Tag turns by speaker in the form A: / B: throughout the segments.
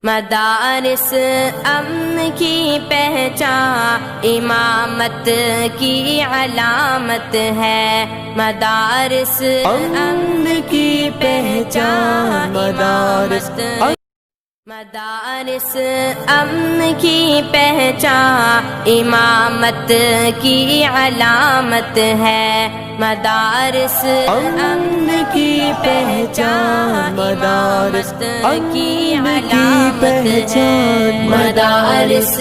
A: مدارس امن کی پہچان امامت کی علامت ہے، مدارس امن کی پہچان مدارس امن کی پہچان امامت کی علامت ہے، مدارس امن کی پہچان مدارس کی علامت ہے، مدارس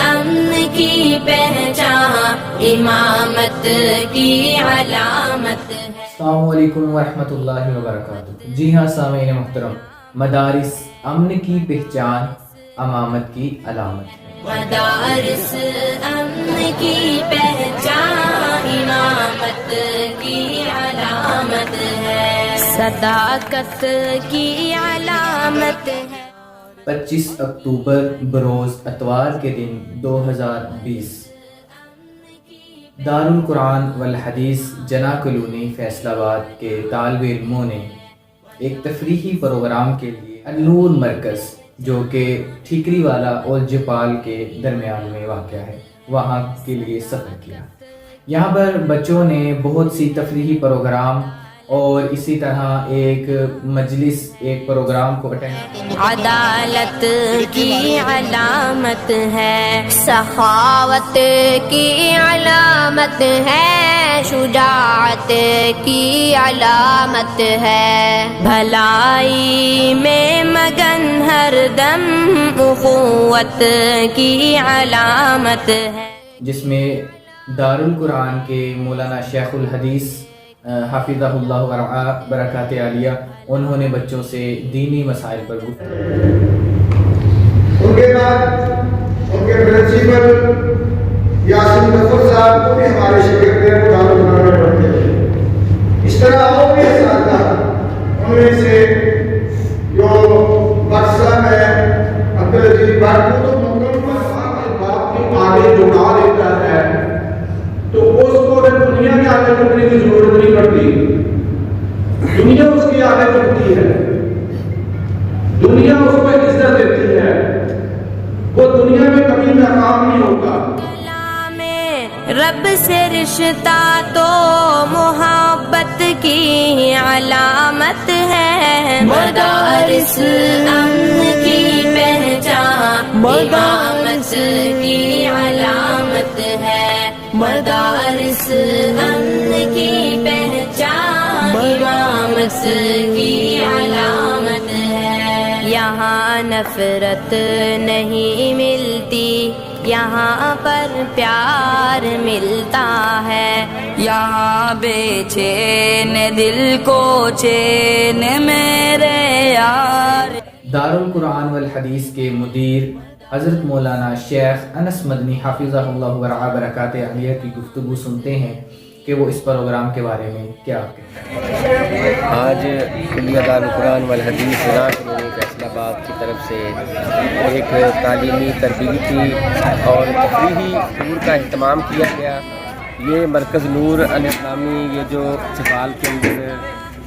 A: امن کی پہچان امامت کی علامت ہے۔
B: السلام علیکم ورحمۃ اللہ وبرکاتہ۔ جی ہاں سامعین محترم، مدارس امن کی پہچان امامت کی علامت ہے۔
A: مدارس امن کی پہچان امامت کی علامت ہے، صداقت کی علامت ہے۔
B: 25 اکتوبر بروز اتوار کے دن 2020 دارالقرآن والحدیث جنا کالونی فیصل آباد کے طالب علموں نے ایک تفریحی پروگرام کے لیے النور مرکز جو کہ ٹھیکری والا اور جپال کے درمیان میں واقع ہے وہاں کے لیے سفر کیا۔ یہاں پر بچوں نے بہت سی تفریحی پروگرام اور اسی طرح ایک مجلس ایک پروگرام کو اٹینڈ۔
A: عدالت کی علامت ہے، سخاوت کی علامت ہے، شجاعت کی علامت ہے، بھلائی میں مگن ہر دم اخوت کی علامت ہے،
B: جس میں دارالقرآن کے مولانا شیخ الحدیث حافظہ اللہ ورعا برکات عالیہ انہوں نے بچوں سے دینی مسائل پر گفتگو۔
C: ان کے بعد ان کے پرنسپل یاسین ظفر صاحب کو بھی ہمارے شاگرد ہیں، وہ دارالقرآن میں پڑھتے ہیں۔ اس طرح اور بھی اساتذہ ان میں سے جو برسم ہے عبدالعزیز بٹ کو تو مکمل الباب کی آگے جڑا دیتا ہے، تو اس کو دنیا کے آگے جھکنے کی ضرورت نہیں پڑتی، دنیا اس کی آگے جھکتی ہے، دنیا اس کو عزت دیتی ہے، وہ دنیا میں کبھی ناکام نہیں ہوگا۔
A: رب سے رشتہ تو محبت کی علامت ہے، مدارس امن کی پہچان امامت کی علامت ہے، مدارس امن کی پہچان امامت کی علامت ہے۔ یہاں نفرت نہیں ملتی، یہاں پر پیار ملتا ہے، یہاں بے چین دل کو چین میرے یار۔
B: دارالقرآن والحدیث کے مدیر حضرت مولانا شیخ انس مدنی حافظہ اللہ ورعا برکات عالیہ کی گفتگو سنتے ہیں کہ وہ اس پروگرام کے بارے میں کیا کہتے ہیں۔
D: آج کلیہ دارالقرآن والحدیث جنا کالونی فیصل آباد کی طرف سے ایک تعلیمی تربیتی اور تفریحی ٹور کا اہتمام کیا گیا۔ یہ مرکز نور الاسلامی، یہ جو چپال کے اندر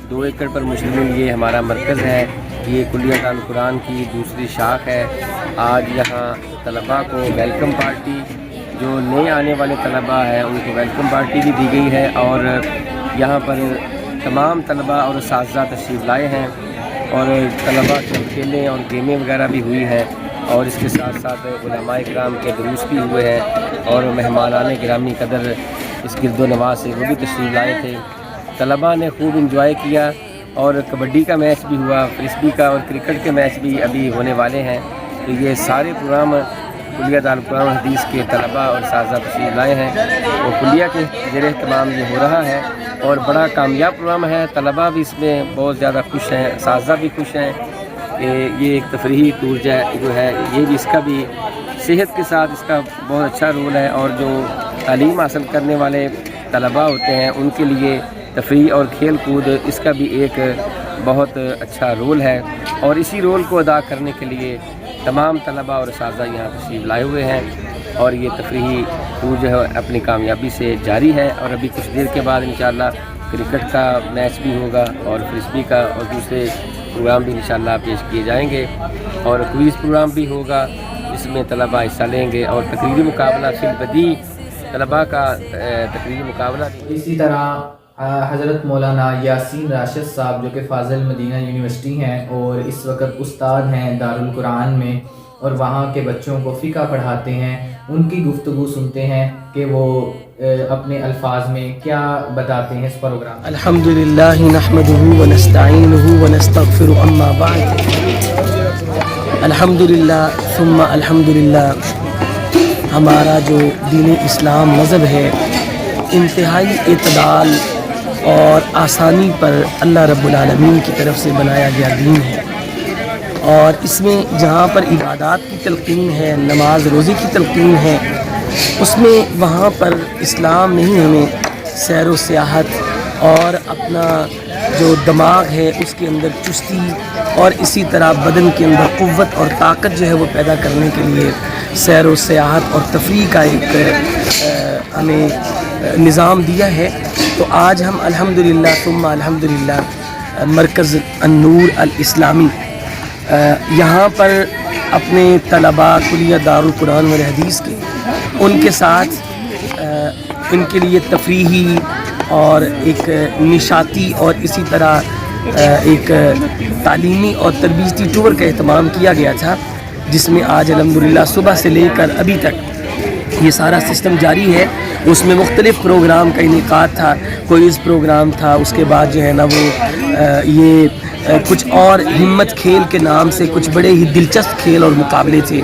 D: 2 ایکڑ پر مشتمل یہ ہمارا مرکز ہے، یہ کلیہ دارالقرآن کی دوسری شاخ ہے۔ آج یہاں طلباء کو ویلکم پارٹی، جو نئے آنے والے طلباء ہیں ان کو ویلکم پارٹی بھی دی گئی ہے، اور یہاں پر تمام طلباء اور اساتذہ تشریف لائے ہیں، اور طلباء کے کھیلیں اور گیمیں وغیرہ بھی ہوئی ہیں، اور اس کے ساتھ ساتھ علماء کرام کے دروس بھی ہوئے ہیں، اور مہمانان گرامی قدر اس گرد و نواح سے وہ بھی تشریف لائے تھے۔ طلباء نے خوب انجوائے کیا، اور کبڈی کا میچ بھی ہوا، فرسبی کا اور کرکٹ کے میچ بھی ابھی ہونے والے ہیں۔ تو یہ سارے پروگرام کلیہ دارالقرآن حدیث کے طلباء اور اساتذہ تشریف لائے ہیں، اور کلیہ کے زیر اہتمام یہ ہو رہا ہے، اور بڑا کامیاب پروگرام ہے۔ طلباء بھی اس میں بہت زیادہ خوش ہیں، اساتذہ بھی خوش ہیں کہ یہ ایک تفریحی ٹور جو ہے یہ بھی اس کا بھی صحت کے ساتھ اس کا بہت اچھا رول ہے، اور جو تعلیم حاصل کرنے والے طلباء ہوتے ہیں ان کے لیے تفریح اور کھیل کود اس کا بھی ایک بہت اچھا رول ہے، اور اسی رول کو ادا کرنے کے لیے تمام طلباء اور اساتذہ یہاں تشریف لائے ہوئے ہیں، اور یہ تفریحی ٹور جو ہے اپنی کامیابی سے جاری ہے، اور ابھی کچھ دیر کے بعد انشاءاللہ کرکٹ کا میچ بھی ہوگا اور فرسبی کا اور دوسرے प्रोग्राम भी इंशाअल्लाह पेश किए जाएंगे और क्विज़ प्रोग्राम भी होगा जिसमें तलबा हिस्सा लेंगे और तकरीरी मुकाबला फिल्बदी तलबा का तकरीरी मुकाबला।
B: इसी तरह हज़रत मौलाना यासीन राशिद साहब जो कि फ़ाज़िल मदीना यूनिवर्सिटी हैं और इस वक्त उस्ताद हैं दारुल कुरान में और वहाँ के बच्चों को फ़िक़्ह पढ़ाते हैं, उनकी गुफ्तगू सुनते हैं कि वो अपने अल्फाज में क्या बताते हैं इस प्रोग्राम।
E: अल्हम्दुलिल्लाह नहमदुहु व नस्तईनुहु व नस्तगफिरु अम्मा बाद। अल्हम्दुलिल्लाह सुम्मा अल्हम्दुलिल्लाह। हमारा जो दीन इस्लाम मज़हब है इंतहाई इतदाल और आसानी पर अल्लाह रब्बुल आलमीन की तरफ से बनाया गया दीन है और इसमें जहाँ पर इबादत की तलक़ीन है, नमाज रोज़ी की तलक़ीन है, उसमें वहाँ पर इस्लाम नहीं हमें सैर व सियाहत और अपना जो दिमाग है उसके अंदर चुस्ती और इसी तरह बदन के अंदर क़ुव्वत और ताकत जो है वो पैदा करने के लिए सैर व सियाहत और तफरीह का एक हमें निज़ाम दिया है। तो आज हम अल्हम्दुलिल्लाह सुम्मा अल्हम्दुलिल्लाह मरकज़ अन्नूर अल इस्लामी यहाँ पर अपने तलबा कुलिया दारुल कुरान वल हदीस के उनके साथ इनके लिए तफरीही और एक निशाती और इसी तरह एक तालीमी और तरबीती टूर का एहतमाम किया गया था जिसमें आज अल्हम्दुलिल्लाह सुबह से लेकर अभी तक ये सारा सिस्टम जारी है। उसमें मुख्तलिफ़ प्रोग्राम का इनेकाद था, कोई इस प्रोग्राम था, उसके बाद जो है ना वो ये कुछ और हिम्मत खेल के नाम से कुछ बड़े ही दिलचस्प खेल और मुकाबले थे।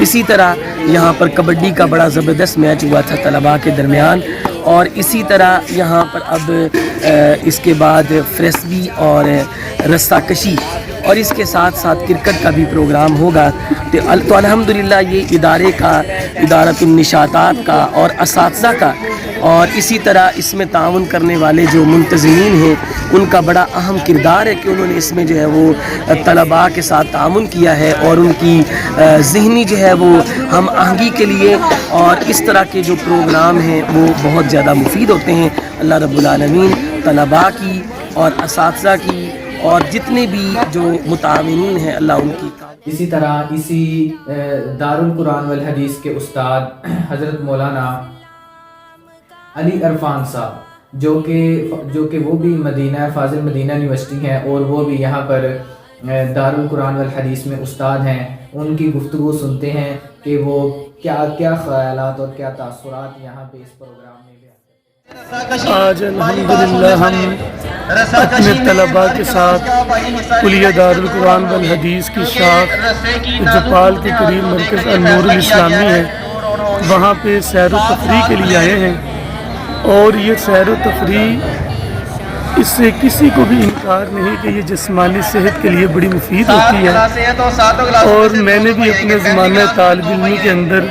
E: इसी तरह यहाँ पर कबड्डी का बड़ा ज़बरदस्त मैच हुआ था तलबा के दरमियान और इसी तरह यहाँ पर अब इसके बाद फ्रेस्बी और रस्साकशी और इसके साथ साथ क्रिकेट का भी प्रोग्राम होगा। तो अल्हम्दुलिल्लाह ये इदारे का इदारतुन निशातात का और असातिज़ा का और इसी तरह इसमें ताउन करने वाले जो मुंतज़मीन हैं उनका बड़ा अहम किरदार है कि उन्होंने इसमें जो है वो तलबा के साथ ताउन किया है और उनकी ज़हनी जो है वो हम आहंगी के लिए और इस तरह के जो प्रोग्राम हैं वो बहुत ज़्यादा मुफीद होते हैं। अल्लाह रब्बुल आलमीन तलबा की और असातिज़ा की और जितने भी जो मुताविनीन हैं अल्लाह उनकी।
B: इसी तरह इसी दारुल कुरान वल हदीस के उस्ताद हज़रत मौलाना अली अरफान साहब जो कि वो भी मदीना फ़ाज़िल मदीना यूनिवर्सिटी हैं और वो भी यहाँ पर दारुल कुरान वल हदीस में उस्ताद हैं, उनकी गुफ्तगू सुनते हैं कि वो क्या क्या ख़यालात और क्या तासुरात यहाँ पे इस प्रोग्राम में भी आते हैं।
E: आज अल्हम्दुलिल्लाह हम अपने तलबा के साथ कुलिया दारुल कुरान वल हदीस की शाख जपाल के करीब मरकज़ अन्नूर इस्लामी है, वहाँ पे सैर व तफरीह के लिए आए हैं और ये सैर व तफरीह इससे किसी को भी इनकार नहीं कि ये जिस्मानी सेहत के लिए बड़ी मुफीद होती है और मैंने भी अपने ज़माने तालिब इल्मी के अंदर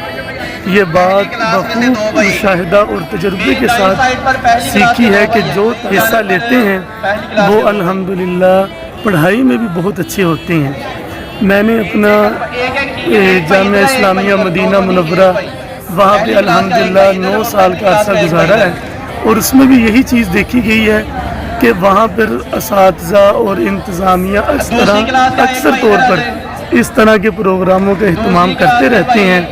E: ये बात बखूब मुशाहिदा और तजुर्बे के साथ सीखी है कि जो हिस्सा लेते हैं वो अल्हम्दुलिल्लाह पढ़ाई में भी बहुत अच्छे होते हैं। मैंने अपना जामिया इस्लामिया मदीना मुनव्वरा वहाँ पे अल्हम्दुलिल्लाह 9 साल का अरसा गुजारा है और उसमें भी यही चीज़ देखी गई है कि वहाँ पर असातिज़ा और इंतज़ामिया अक्सर तौर पर इस तरह के प्रोग्रामों का अहतमाम करते रहते हैं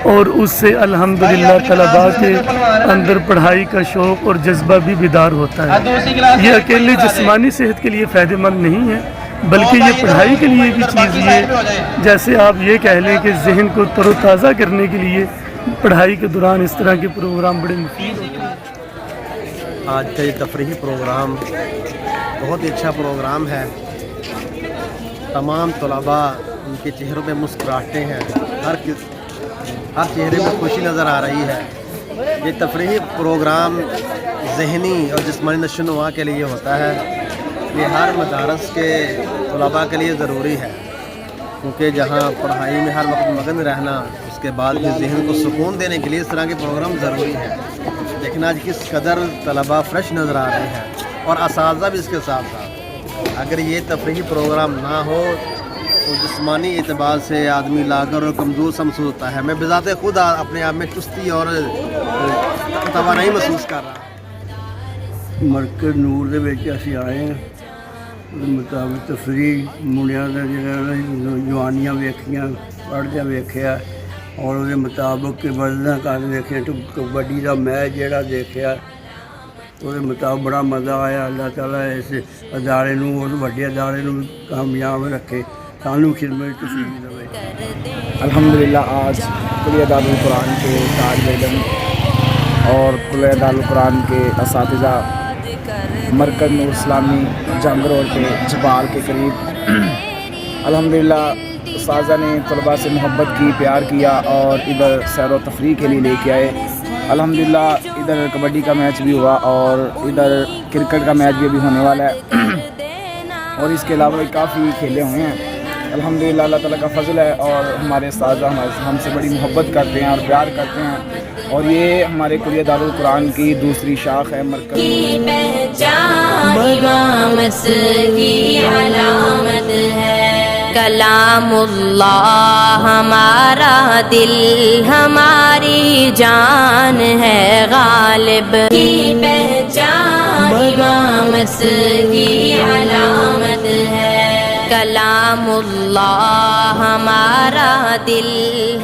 E: और उससे अल्हम्दुलिल्लाह तलबा के अंदर पढ़ाई का शौक़ और जज्बा भी बेदार होता है। ये अकेले जिस्मानी सेहत के लिए फ़ायदेमंद नहीं है बल्कि ये पढ़ाई के लिए भी चीज़ ये जैसे आप ये कह लें कि जहन को तरोताज़ा करने के लिए पढ़ाई के दौरान इस तरह के प्रोग्राम बड़े मुफीद होते हैं।
F: आज का ये तफरीही प्रोग्राम बहुत ही अच्छा प्रोग्राम है। तमाम तलबा उनके चेहरों पे मुस्कुराहटें हैं, हर चेहरे में खुशी नज़र आ रही है। ये तफरीही प्रोग्राम ज़हनी और जिस्मानी नशोनुमा के लिए होता है। ये हर मदारस के तलबा के लिए ज़रूरी है क्योंकि जहाँ पढ़ाई में हर वक्त मगन रहना उसके बाद भी ज़हन को सुकून देने के लिए इस तरह के प्रोग्राम ज़रूरी है। लेकिन आज किस कदर तलबा फ्रेश नज़र आ रहे हैं और असातिज़ा भी इसके साथ साथ। अगर ये तफरीही प्रोग्राम ना हो तो जिस्मानी एतबार से आदमी लागर और कमज़ोर सा महसूस होता है। मैं बिज़ाते खुद अपने आप में चुस्ती और तवानाई महसूस कर रहा।
G: मरकज़ नूर दे विच असीं आए हैं ਉਹਦੇ ਮੁਤਾਬਕ ਤਫਰੀਹ ਮੁੰਡਿਆਂ ਦਾ ਜਿਹੜਾ ਜਵਾਨੀਆਂ ਵੇਖੀਆਂ, ਪੜ੍ਹਦਿਆਂ ਵੇਖਿਆ ਔਰ ਉਹਦੇ ਮੁਤਾਬਕ ਵਰਜ਼ਸ਼ਾਂ ਕਰ ਵੇਖੀਆਂ, ਕਬੱਡੀ ਦਾ ਮੈਚ ਜਿਹੜਾ ਦੇਖਿਆ ਉਹਦੇ ਮੁਤਾਬਕ ਬੜਾ ਮਜ਼ਾ ਆਇਆ। ਅੱਲਾਹ ਤਾਲਾ ਇਸ ਅਦਾਰੇ ਨੂੰ, ਉਸ ਵੱਡੇ ਅਦਾਰੇ ਨੂੰ ਕਾਮਯਾਬ ਰੱਖੇ, ਸਾਨੂੰ ਖਿਦਮਤ ਤੌਫੀਕ ਦੇਵੇ।
H: अल्हम्दुलिल्लाह आज कुलिया दारुल कुरान के तालिब इल्म और कुलिया दारुल कुरान के असातिज़ा मरकज़ नूर इस्लामी जंग रोड पे जबाल के करीब अल्हम्दुलिल्लाह उस्ताज़ा ने तलबा से मोहब्बत की, प्यार किया और इधर सैर व तफरीह के लिए लेके आए। अल्हम्दुलिल्लाह इधर कबड्डी का मैच भी हुआ और इधर क्रिकेट का मैच भी अभी होने वाला है और इसके अलावा भी काफ़ी खेले हुए हैं। अल्हम्दुलिल्लाह अल्लाह ताला का फ़ज़ल है और हमारे उस्ताज़ा हमसे बड़ी मोहब्बत करते हैं और प्यार करते हैं और ये हमारे कुलिया दारुल कुरान की दूसरी शाख है। मरकज़
A: की पहचान इमामत की अलामत है। कलामुल्लाह हमारा दिल हमारी जान है। गालिब की पहचान इमामत की अलामत है। कलामुल्लाह हमारा दिल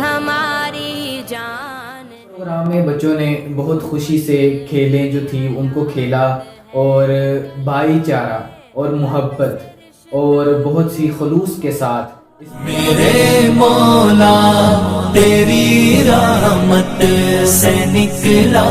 A: हमारी जान।
B: प्रोग्राम में बच्चों ने बहुत खुशी से खेलें जो थी उनको खेला और भाईचारा और मोहब्बत और बहुत सी खलूस के साथ
I: मेरे मौला तेरी रहमत से निकला